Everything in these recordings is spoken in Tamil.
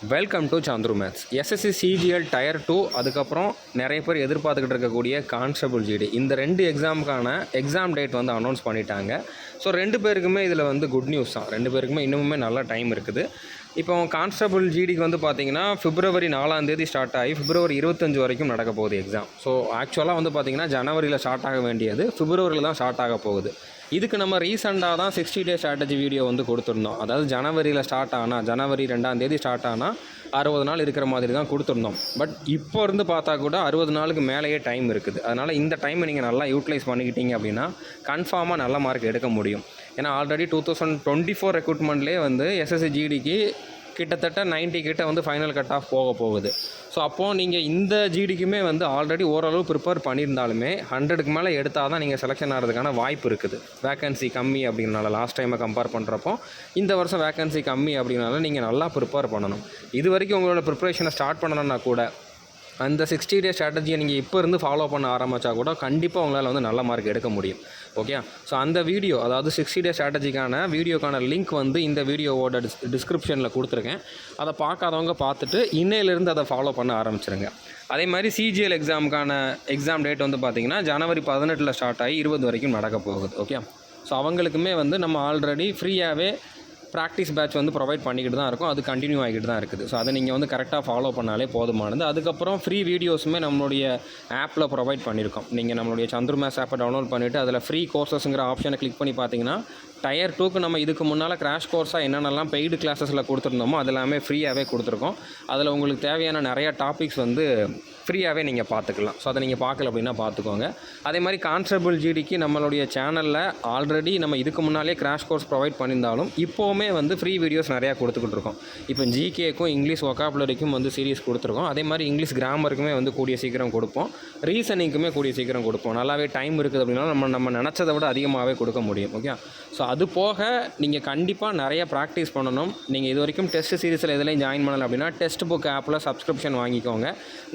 Welcome to Chandru maths. SSC CGL tier 2 அதுக்கப்புறம் நிறைய பேர் எதிர்பார்த்துக்கிட்டு இருக்கக்கூடிய கான்ஸ்டபிள் ஜிடி இந்த 2 எக்ஸாமுக்கான எக்ஸாம் டேட் வந்து அனௌன்ஸ் பண்ணிட்டாங்க. ஸோ 2 பேருக்குமே இதில் வந்து குட் நியூஸ் தான். 2 பேருக்குமே இன்னுமே நல்ல டைம் இருக்குது. இப்போ கான்ஸ்டபிள் ஜிடிக்கு வந்து பார்த்திங்கன்னா February 4 ஸ்டார்ட் ஆகி February 25 வரைக்கும் நடக்க போகுது எக்ஸாம். ஸோ ஆக்சுவலாக வந்து பார்த்திங்கன்னா ஜனவரியில் ஸ்டார்ட் ஆக வேண்டியது Februaryயில் தான் ஸ்டார்ட் ஆக போகுது. இதுக்கு நம்ம ரீசெண்டாக தான் 60 டே ஸ்ட்ராட்டஜி வீடியோ வந்து கொடுத்துருந்தோம். அதாவது ஜனவரியில் ஸ்டார்ட் ஆனால் ஜனவரி 2 ஸ்டார்ட் ஆனால் 60 நாள் இருக்கிற மாதிரி தான் கொடுத்துருந்தோம். பட் இப்போ இருந்து பார்த்தா கூட 60 நாளுக்கு மேலேயே டைம் இருக்குது. அதனால் இந்த டைமை நீங்கள் நல்லா யூட்டிலைஸ் பண்ணிக்கிட்டீங்க அப்படின்னா கன்ஃபார்மாக நல்ல மார்க் எடுக்க முடியும். ஏன்னா ஆல்ரெடி 2024 ரெக்ரூட்மெண்ட்லேயே வந்து எஸ்எஸ்சி ஜிடிக்கு கிட்டத்தட்ட 90 கிட்ட வந்து ஃபைனல் கட் ஆஃப் போகுது. ஸோ அப்போது நீங்கள் இந்த ஜிடிக்குமே வந்து ஆல்ரெடி ஓரளவு ப்ரிப்பேர் பண்ணியிருந்தாலுமே 100க்கு மேலே எடுத்தால் தான் நீங்கள் செலெக்ஷன் ஆகிறதுக்கான வாய்ப்பு இருக்குது. வேக்கன்சி கம்மி அப்படின்னால லாஸ்ட் டைமை கம்பேர் பண்ணுறப்போ இந்த வருஷம் வேக்கன்சி கம்மி அப்படின்னால நீங்கள் நல்லா ப்ரிப்பேர் பண்ணணும். இது வரைக்கும் உங்களோட ப்ரிப்பரேஷனை ஸ்டார்ட் பண்ணணும்னா கூட அந்த 60 டே ஸ்ட்ராட்டஜியை நீங்கள் இப்போ இருந்து ஃபாலோ பண்ண ஆரம்பித்தா கூட கண்டிப்பாக உங்களால் வந்து நல்ல மார்க் எடுக்க முடியும். ஓகே, ஸோ அந்த வீடியோ அதாவது 60 டே ஸ்ட்ராட்டஜிக்கான வீடியோக்கான லிங்க் வந்து இந்த வீடியோவோட டிஸ்கிரிப்ஷனில் கொடுத்துருக்கேன். அதை பார்க்காதவங்க பார்த்துட்டு இன்னையிலேருந்து அதை ஃபாலோ பண்ண ஆரம்பிச்சிருங்க. அதே மாதிரி சிஜிஎல் எக்ஸாமுக்கான எக்ஸாம் டேட் வந்து பார்த்திங்கன்னா January 18 ஸ்டார்ட் ஆகி 20 வரைக்கும் நடக்க போகுது. ஓகே, ஸோ அவங்களுக்குமே வந்து நம்ம ஆல்ரெடி ஃப்ரீயாகவே ப்ராக்டிஸ் பேட்ச் வந்து ப்ரொவைட் பண்ணிக்கிட்டு தான் இருக்கும். அது கண்டினியூ ஆகிட்டு தான் இருக்குது. ஸோ அதை நீங்கள் வந்து கரெக்டாக ஃபாலோ பண்ணாலே போதுமானது. அதுக்கப்புறம் ஃப்ரீ வீடியோஸுமே நம்மளுடைய ஆப்பில் ப்ரொவைட் பண்ணியிருக்கோம். நீங்கள் நம்மளுடைய சந்துரு மேத்ஸ் ஆப்பை டவுன்லோட் பண்ணிவிட்டு அதில் ஃப்ரீ கோர்சஸ்ங்கிற ஆப்ஷனை கிளிக் பண்ணி பார்த்தீங்கன்னா டயர் 2க்கு நம்ம இதுக்கு முன்னால் கிராஷ் கோர்ஸாக என்னென்னலாம் பெய்டு கிளாஸஸில் கொடுத்துருந்தோமோ அது எல்லாமே ஃப்ரீயாகவே கொடுத்துருக்கோம். அதில் உங்களுக்கு தேவையான நிறையா டாபிக்ஸ் வந்து ஃப்ரீயாகவே நீங்கள் பார்த்துக்கலாம். ஸோ அதை நீங்கள் பார்க்கல அப்படின்னா பார்த்துக்கோங்க. அதே மாதிரி கான்ஸ்டபிள் ஜிடிக்கு நம்மளுடைய சேனலில் ஆல்ரெடி நம்ம இதுக்கு முன்னாலே கிராஷ் கோர்ஸ் ப்ரொவைட் பண்ணியிருந்தாலும் இப்போவுமே வந்து ஃப்ரீ வீடியோஸ் நிறையா கொடுத்துக்கிட்டு இருக்கோம். இப்போ ஜிகேக்கும் இங்கிலீஷ் வொக்காபுலரிக்கும் வந்து சீரிஸ் கொடுத்துருக்கோம். அதே மாதிரி இங்கிலீஷ் கிராமருக்குமே வந்து கூடிய சீக்கிரம் கொடுப்போம். ரீசனிங்க்குமே கூடிய சீக்கிரம் கொடுப்போம். நல்லாவே டைம் இருக்குது அப்படின்னா நம்ம நினச்சதை விட அதிகமாகவே கொடுக்க முடியும். ஓகே, ஸோ அது போக நீங்கள் கண்டிப்பாக நிறைய ப்ராக்டிஸ் பண்ணணும். நீங்கள் இது வரைக்கும் டெஸ்ட் சீரிஸில் எதுலையும் ஜாயின் பண்ணலை அப்படின்னா டெஸ்ட் புக் ஆப்பில் சப்ஸ்கிரிப்ஷன் வாங்கிக்கோங்க.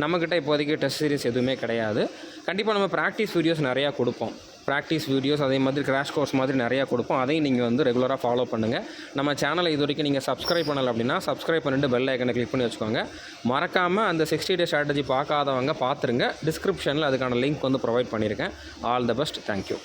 நம்மக்கிட்ட இப்போதைக்கு டெஸ்ட் சீரிஸ் எதுவுமே கிடையாது. கண்டிப்பாக நம்ம ப்ராக்டிஸ் வீடியோஸ் நிறையா கொடுப்போம். ப்ராக்டிஸ் வீடியோஸ் அதே மாதிரி கிராஷ் கோர்ஸ் மாதிரி நிறையா கொடுப்போம். அதையும் நீங்கள் வந்து ரெகுலராக ஃபாலோ பண்ணுங்கள். நம்ம சேனலை இது வரைக்கும் நீங்கள் சப்ஸ்கிரைப் பண்ணலை அப்படின்னா சப்ஸ்கிரைப் பண்ணிட்டு பெல் ஐக்கனை கிளிக் பண்ணி வச்சுக்கோங்க. மறக்காமல் அந்த 60 டே ஸ்ட்ராட்டஜி பார்க்காதவங்க பார்த்துருங்க. டிஸ்கிரிப்ஷனில் அதுக்கான லிங்க் வந்து ப்ரொவைட் பண்ணியிருக்கேன். All the best. தேங்க்யூ.